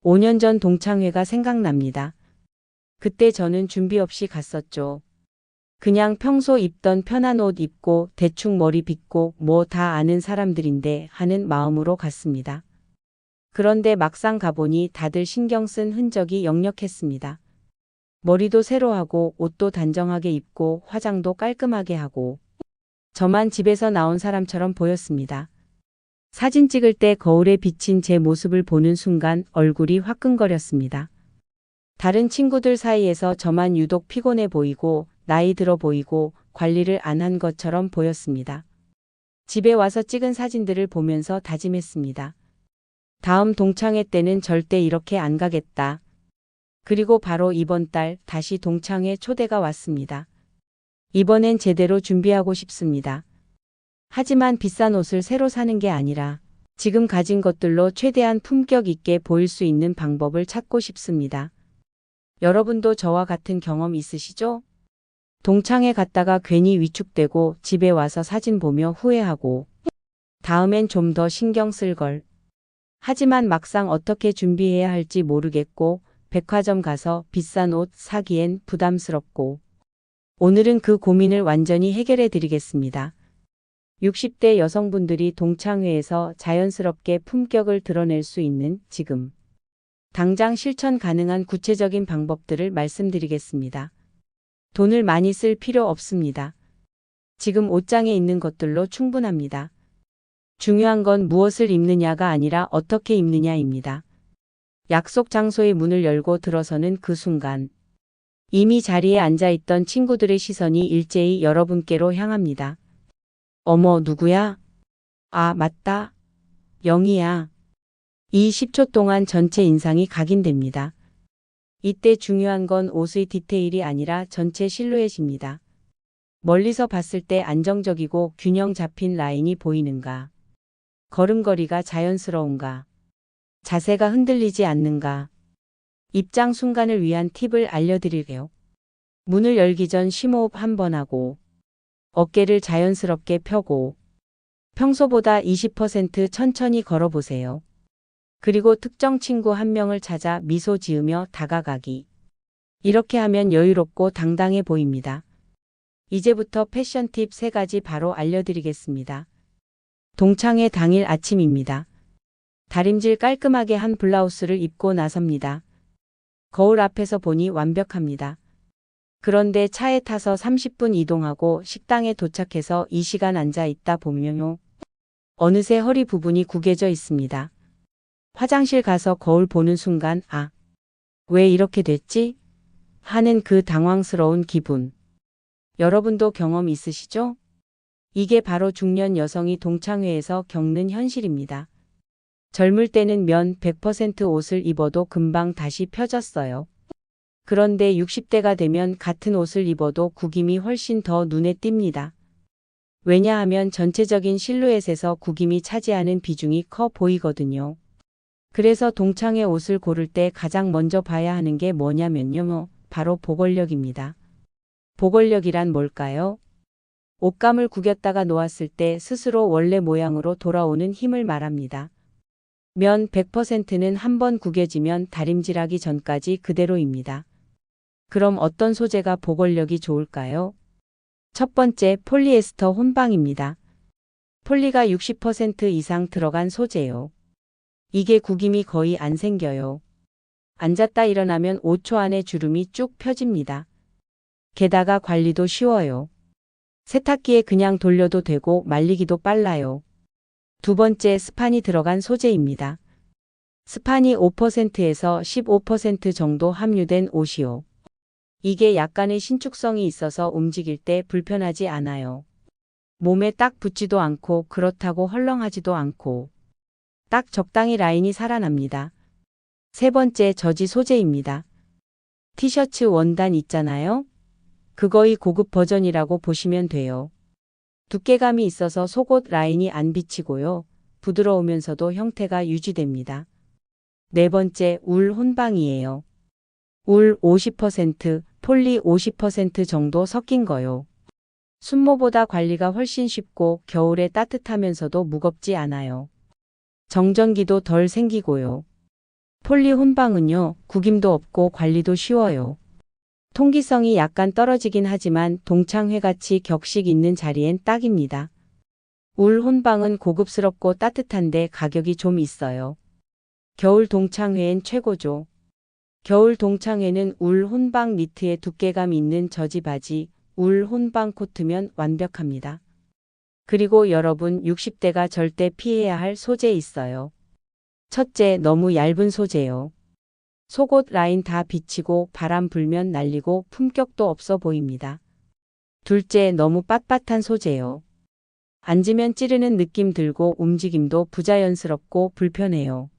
5년 전 동창회가 생각납니다. 그때 저는 준비 없이 갔었죠. 그냥 평소 입던 편한 옷 입고 대충 머리 빗고 뭐 다 아는 사람들인데 하는 마음으로 갔습니다. 그런데 막상 가보니 다들 신경 쓴 흔적이 역력했습니다. 머리도 새로 하고 옷도 단정하게 입고 화장도 깔끔하게 하고 저만 집에서 나온 사람처럼 보였습니다. 사진 찍을 때 거울에 비친 제 모습을 보는 순간 얼굴이 화끈거렸습니다. 다른 친구들 사이에서 저만 유독 피곤해 보이고 나이 들어 보이고 관리를 안 한 것처럼 보였습니다. 집에 와서 찍은 사진들을 보면서 다짐했습니다. 다음 동창회 때는 절대 이렇게 안 가겠다. 그리고 바로 이번 달 다시 동창회 초대가 왔습니다. 이번엔 제대로 준비하고 싶습니다. 하지만 비싼 옷을 새로 사는 게 아니라 지금 가진 것들로 최대한 품격 있게 보일 수 있는 방법을 찾고 싶습니다. 여러분도 저와 같은 경험 있으시죠? 동창회 갔다가 괜히 위축되고 집에 와서 사진 보며 후회하고 다음엔 좀 더 신경 쓸 걸. 하지만 막상 어떻게 준비해야 할지 모르겠고 백화점 가서 비싼 옷 사기엔 부담스럽고 오늘은 그 고민을 완전히 해결해 드리겠습니다. 60대 여성분들이 동창회에서 자연스럽게 품격을 드러낼 수 있는 지금 당장 실천 가능한 구체적인 방법들을 말씀드리겠습니다. 돈을 많이 쓸 필요 없습니다. 지금 옷장에 있는 것들로 충분합니다. 중요한 건 무엇을 입느냐가 아니라 어떻게 입느냐입니다. 약속 장소의 문을 열고 들어서는 그 순간 이미 자리에 앉아있던 친구들의 시선이 일제히 여러분께로 향합니다. 어머, 누구야? 아, 맞다. 영희야. 이 10초 동안 전체 인상이 각인됩니다. 이때 중요한 건 옷의 디테일이 아니라 전체 실루엣입니다. 멀리서 봤을 때 안정적이고 균형 잡힌 라인이 보이는가? 걸음걸이가 자연스러운가? 자세가 흔들리지 않는가? 입장 순간을 위한 팁을 알려드릴게요. 문을 열기 전 심호흡 한번 하고 어깨를 자연스럽게 펴고 평소보다 20% 천천히 걸어보세요. 그리고 특정 친구 한 명을 찾아 미소 지으며 다가가기. 이렇게 하면 여유롭고 당당해 보입니다. 이제부터 패션 팁 3가지 바로 알려드리겠습니다. 동창회 당일 아침입니다. 다림질 깔끔하게 한 블라우스를 입고 나섭니다. 거울 앞에서 보니 완벽합니다. 그런데 차에 타서 30분 이동하고 식당에 도착해서 이 시간 앉아 있다 보면요. 어느새 허리 부분이 구겨져 있습니다. 화장실 가서 거울 보는 순간 아, 왜 이렇게 됐지? 하는 그 당황스러운 기분. 여러분도 경험 있으시죠? 이게 바로 중년 여성이 동창회에서 겪는 현실입니다. 젊을 때는 면 100% 옷을 입어도 금방 다시 펴졌어요. 그런데 60대가 되면 같은 옷을 입어도 구김이 훨씬 더 눈에 띕니다. 왜냐하면 전체적인 실루엣에서 구김이 차지하는 비중이 커 보이거든요. 그래서 동창회 옷을 고를 때 가장 먼저 봐야 하는 게 뭐냐면요. 바로 보골력입니다. 보골력이란 뭘까요? 옷감을 구겼다가 놓았을 때 스스로 원래 모양으로 돌아오는 힘을 말합니다. 면 100%는 한번 구겨지면 다림질하기 전까지 그대로입니다. 그럼 어떤 소재가 보골력이 좋을까요? 첫 번째, 폴리에스터 혼방입니다. 폴리가 60% 이상 들어간 소재요. 이게 구김이 거의 안 생겨요. 앉았다 일어나면 5초 안에 주름이 쭉 펴집니다. 게다가 관리도 쉬워요. 세탁기에 그냥 돌려도 되고 말리기도 빨라요. 두 번째, 스판이 들어간 소재입니다. 스판이 5%에서 15% 정도 함유된 옷이요. 이게 약간의 신축성이 있어서 움직일 때 불편하지 않아요. 몸에 딱 붙지도 않고 그렇다고 헐렁하지도 않고 딱 적당히 라인이 살아납니다. 세 번째, 저지 소재입니다. 티셔츠 원단 있잖아요. 그거의 고급 버전이라고 보시면 돼요. 두께감이 있어서 속옷 라인이 안 비치고요. 부드러우면서도 형태가 유지됩니다. 네 번째, 울 혼방이에요. 울 50%, 폴리 50% 정도 섞인 거요. 순모보다 관리가 훨씬 쉽고 겨울에 따뜻하면서도 무겁지 않아요. 정전기도 덜 생기고요. 폴리 혼방은요, 구김도 없고 관리도 쉬워요. 통기성이 약간 떨어지긴 하지만 동창회같이 격식 있는 자리엔 딱입니다. 울 혼방은 고급스럽고 따뜻한데 가격이 좀 있어요. 겨울 동창회엔 최고죠. 겨울 동창회는 울 혼방 니트에 두께감 있는 저지 바지, 울 혼방 코트면 완벽합니다. 그리고 여러분 60대가 절대 피해야 할 소재 있어요. 첫째, 너무 얇은 소재요. 속옷 라인 다 비치고 바람 불면 날리고 품격도 없어 보입니다. 둘째, 너무 빳빳한 소재요. 앉으면 찌르는 느낌 들고 움직임도 부자연스럽고 불편해요.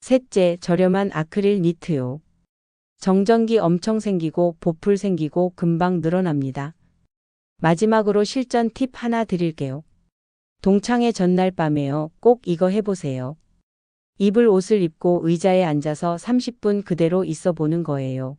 셋째, 저렴한 아크릴 니트요. 정전기 엄청 생기고 보풀 생기고 금방 늘어납니다. 마지막으로 실전 팁 하나 드릴게요. 동창회 전날 밤에요. 꼭 이거 해보세요. 입을 옷을 입고 의자에 앉아서 30분 그대로 있어 보는 거예요.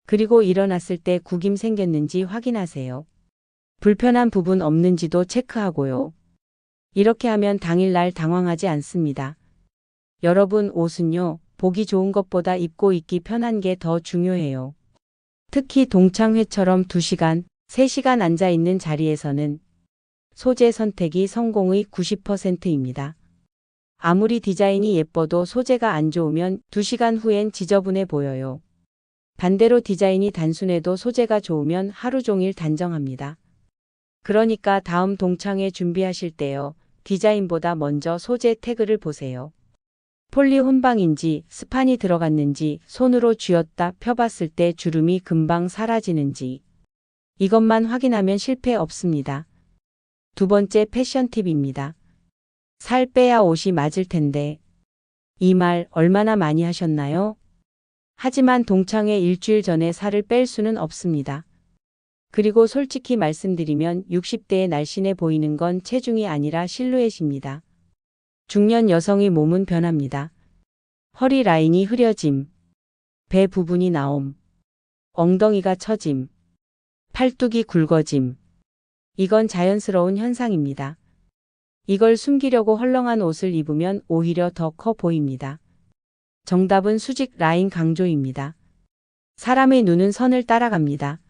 그리고 일어났을 때 구김 생겼는지 확인하세요. 불편한 부분 없는지도 체크하고요. 이렇게 하면 당일날 당황하지 않습니다. 여러분, 옷은요, 보기 좋은 것보다 입고 있기 편한 게 더 중요해요. 특히 동창회처럼 2시간, 3시간 앉아 있는 자리에서는 소재 선택이 성공의 90%입니다. 아무리 디자인이 예뻐도 소재가 안 좋으면 2시간 후엔 지저분해 보여요. 반대로 디자인이 단순해도 소재가 좋으면 하루 종일 단정합니다. 그러니까 다음 동창회 준비하실 때요, 디자인보다 먼저 소재 태그를 보세요. 폴리 혼방인지 스판이 들어갔는지 손으로 쥐었다 펴봤을 때 주름이 금방 사라지는지 이것만 확인하면 실패 없습니다. 두 번째 패션 팁입니다. 살 빼야 옷이 맞을 텐데 이 말 얼마나 많이 하셨나요? 하지만 동창회 일주일 전에 살을 뺄 수는 없습니다. 그리고 솔직히 말씀드리면 60대에 날씬해 보이는 건 체중이 아니라 실루엣입니다. 중년 여성의 몸은 변합니다. 허리 라인이 흐려짐, 배 부분이 나옴, 엉덩이가 처짐, 팔뚝이 굵어짐. 이건 자연스러운 현상입니다. 이걸 숨기려고 헐렁한 옷을 입으면 오히려 더 커 보입니다. 정답은 수직 라인 강조입니다. 사람의 눈은 선을 따라갑니다.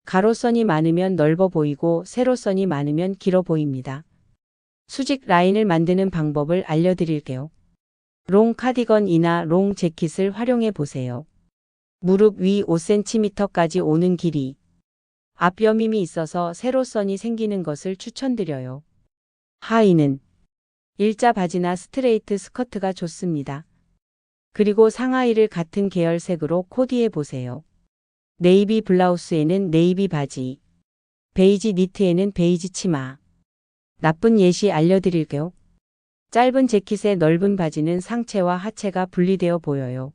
가로선이 많으면 넓어 보이고 세로선이 많으면 길어 보입니다. 수직 라인을 만드는 방법을 알려드릴게요. 롱 카디건이나 롱 재킷을 활용해 보세요. 무릎 위 5cm까지 오는 길이. 앞 여밈이 있어서 세로선이 생기는 것을 추천드려요. 하의는 일자 바지나 스트레이트 스커트가 좋습니다. 그리고 상하의를 같은 계열색으로 코디해 보세요. 네이비 블라우스에는 네이비 바지, 베이지 니트에는 베이지 치마. 나쁜 예시 알려드릴게요. 짧은 재킷의 넓은 바지는 상체와 하체가 분리되어 보여요.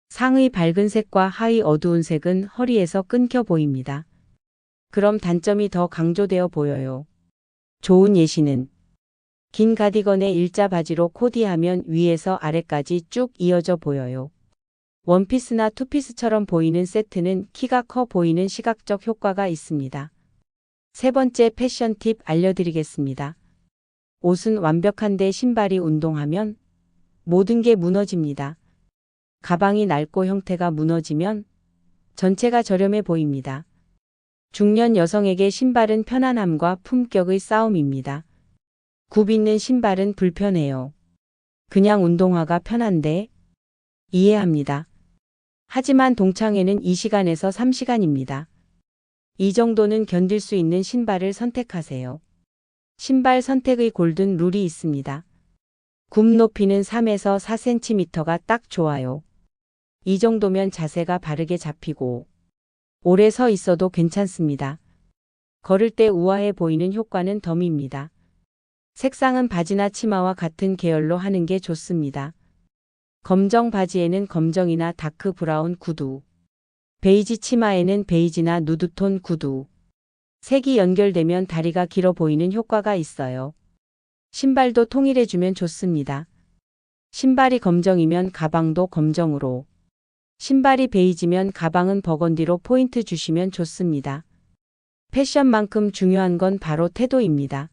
상의 밝은 색과 하의 어두운 색은 허리에서 끊겨 보입니다. 그럼 단점이 더 강조되어 보여요. 좋은 예시는 긴 가디건에 일자 바지로 코디하면 위에서 아래까지 쭉 이어져 보여요. 원피스나 투피스처럼 보이는 세트는 키가 커 보이는 시각적 효과가 있습니다. 세 번째 패션 팁 알려드리겠습니다. 옷은 완벽한데 신발이 운동하면 모든 게 무너집니다. 가방이 낡고 형태가 무너지면 전체가 저렴해 보입니다. 중년 여성에게 신발은 편안함과 품격의 싸움입니다. 굽 있는 신발은 불편해요. 그냥 운동화가 편한데 이해합니다. 하지만 동창회는 2시간에서 3시간입니다. 이 정도는 견딜 수 있는 신발을 선택하세요. 신발 선택의 골든 룰이 있습니다. 굽 높이는 3에서 4cm가 딱 좋아요. 이 정도면 자세가 바르게 잡히고 오래 서 있어도 괜찮습니다. 걸을 때 우아해 보이는 효과는 덤입니다. 색상은 바지나 치마와 같은 계열로 하는 게 좋습니다. 검정 바지에는 검정이나 다크 브라운 구두, 베이지 치마에는 베이지나 누드톤 구두. 색이 연결되면 다리가 길어 보이는 효과가 있어요. 신발도 통일해주면 좋습니다. 신발이 검정이면 가방도 검정으로, 신발이 베이지면 가방은 버건디로 포인트 주시면 좋습니다. 패션만큼 중요한 건 바로 태도입니다.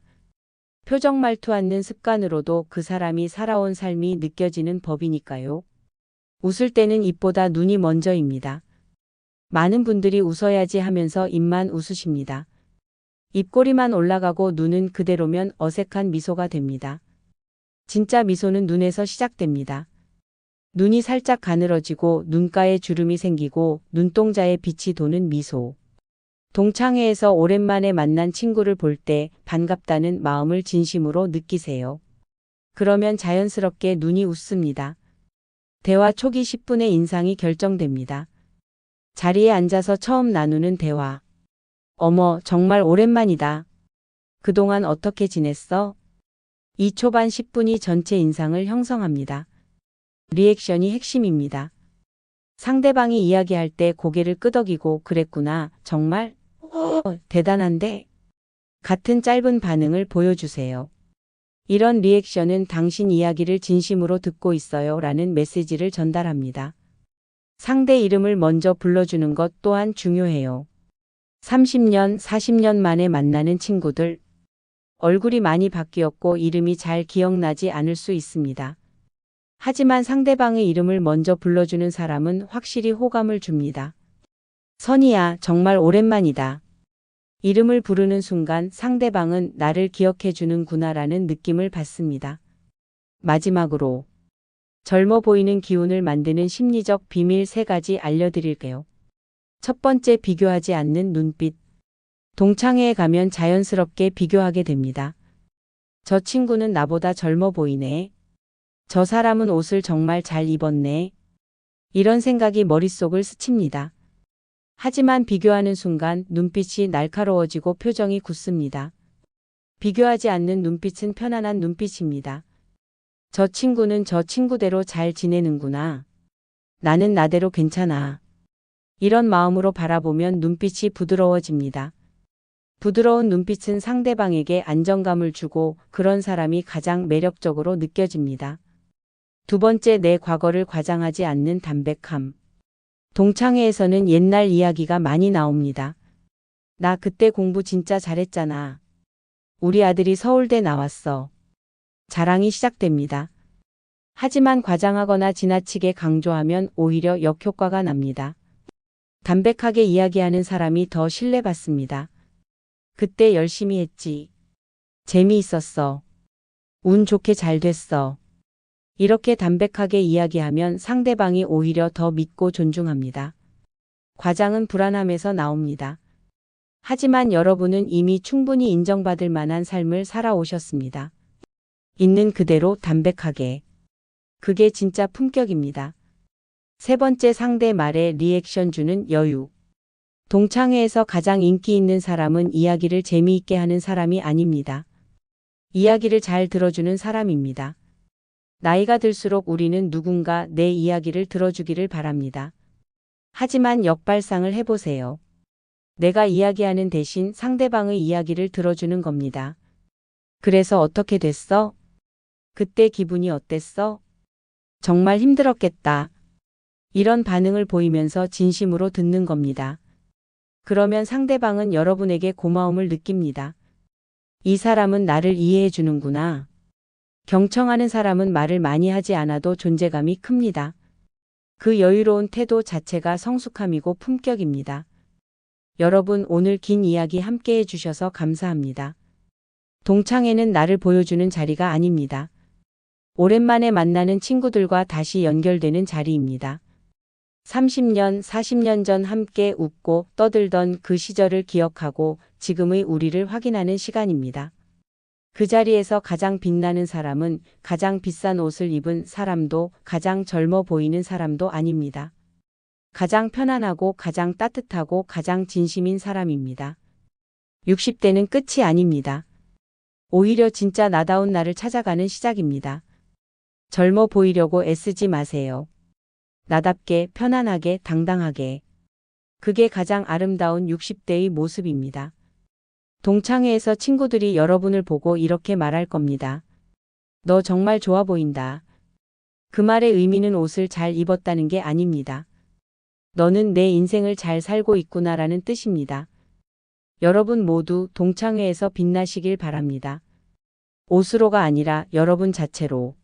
표정 말투 않는 습관으로도 그 사람이 살아온 삶이 느껴지는 법이니까요. 웃을 때는 입보다 눈이 먼저입니다. 많은 분들이 웃어야지 하면서 입만 웃으십니다. 입꼬리만 올라가고 눈은 그대로면 어색한 미소가 됩니다. 진짜 미소는 눈에서 시작됩니다. 눈이 살짝 가늘어지고 눈가에 주름이 생기고 눈동자에 빛이 도는 미소. 동창회에서 오랜만에 만난 친구를 볼 때 반갑다는 마음을 진심으로 느끼세요. 그러면 자연스럽게 눈이 웃습니다. 대화 초기 10분의 인상이 결정됩니다. 자리에 앉아서 처음 나누는 대화. 어머, 정말 오랜만이다. 그동안 어떻게 지냈어? 이 초반 10분이 전체 인상을 형성합니다. 리액션이 핵심입니다. 상대방이 이야기할 때 고개를 끄덕이고 그랬구나. 정말? 대단한데? 같은 짧은 반응을 보여주세요. 이런 리액션은 당신 이야기를 진심으로 듣고 있어요 라는 메시지를 전달합니다. 상대 이름을 먼저 불러주는 것 또한 중요해요. 30년, 40년 만에 만나는 친구들. 얼굴이 많이 바뀌었고 이름이 잘 기억나지 않을 수 있습니다. 하지만 상대방의 이름을 먼저 불러주는 사람은 확실히 호감을 줍니다. 선이야, 정말 오랜만이다. 이름을 부르는 순간 상대방은 나를 기억해 주는구나라는 느낌을 받습니다. 마지막으로 젊어 보이는 기운을 만드는 심리적 비밀 3가지 알려드릴게요. 첫 번째, 비교하지 않는 눈빛. 동창회에 가면 자연스럽게 비교하게 됩니다. 저 친구는 나보다 젊어 보이네. 저 사람은 옷을 정말 잘 입었네. 이런 생각이 머릿속을 스칩니다. 하지만 비교하는 순간 눈빛이 날카로워지고 표정이 굳습니다. 비교하지 않는 눈빛은 편안한 눈빛입니다. 저 친구는 저 친구대로 잘 지내는구나. 나는 나대로 괜찮아. 이런 마음으로 바라보면 눈빛이 부드러워집니다. 부드러운 눈빛은 상대방에게 안정감을 주고 그런 사람이 가장 매력적으로 느껴집니다. 두 번째, 내 과거를 과장하지 않는 담백함. 동창회에서는 옛날 이야기가 많이 나옵니다. 나 그때 공부 진짜 잘했잖아. 우리 아들이 서울대 나왔어. 자랑이 시작됩니다. 하지만 과장하거나 지나치게 강조하면 오히려 역효과가 납니다. 담백하게 이야기하는 사람이 더 신뢰받습니다. 그때 열심히 했지. 재미있었어. 운 좋게 잘 됐어. 이렇게 담백하게 이야기하면 상대방이 오히려 더 믿고 존중합니다. 과장은 불안함에서 나옵니다. 하지만 여러분은 이미 충분히 인정받을 만한 삶을 살아오셨습니다. 있는 그대로 담백하게. 그게 진짜 품격입니다. 세 번째, 상대 말에 리액션 주는 여유. 동창회에서 가장 인기 있는 사람은 이야기를 재미있게 하는 사람이 아닙니다. 이야기를 잘 들어주는 사람입니다. 나이가 들수록 우리는 누군가 내 이야기를 들어주기를 바랍니다. 하지만 역발상을 해보세요. 내가 이야기하는 대신 상대방의 이야기를 들어주는 겁니다. 그래서 어떻게 됐어? 그때 기분이 어땠어? 정말 힘들었겠다. 이런 반응을 보이면서 진심으로 듣는 겁니다. 그러면 상대방은 여러분에게 고마움을 느낍니다. 이 사람은 나를 이해해 주는구나. 경청하는 사람은 말을 많이 하지 않아도 존재감이 큽니다. 그 여유로운 태도 자체가 성숙함이고 품격입니다. 여러분, 오늘 긴 이야기 함께 해주셔서 감사합니다. 동창회는 나를 보여주는 자리가 아닙니다. 오랜만에 만나는 친구들과 다시 연결되는 자리입니다. 30년, 40년 전 함께 웃고 떠들던 그 시절을 기억하고 지금의 우리를 확인하는 시간입니다. 그 자리에서 가장 빛나는 사람은 가장 비싼 옷을 입은 사람도 가장 젊어 보이는 사람도 아닙니다. 가장 편안하고 가장 따뜻하고 가장 진심인 사람입니다. 60대는 끝이 아닙니다. 오히려 진짜 나다운 나를 찾아가는 시작입니다. 젊어 보이려고 애쓰지 마세요. 나답게, 편안하게, 당당하게. 그게 가장 아름다운 60대의 모습입니다. 동창회에서 친구들이 여러분을 보고 이렇게 말할 겁니다. 너 정말 좋아 보인다. 그 말의 의미는 옷을 잘 입었다는 게 아닙니다. 너는 내 인생을 잘 살고 있구나라는 뜻입니다. 여러분 모두 동창회에서 빛나시길 바랍니다. 옷으로가 아니라 여러분 자체로.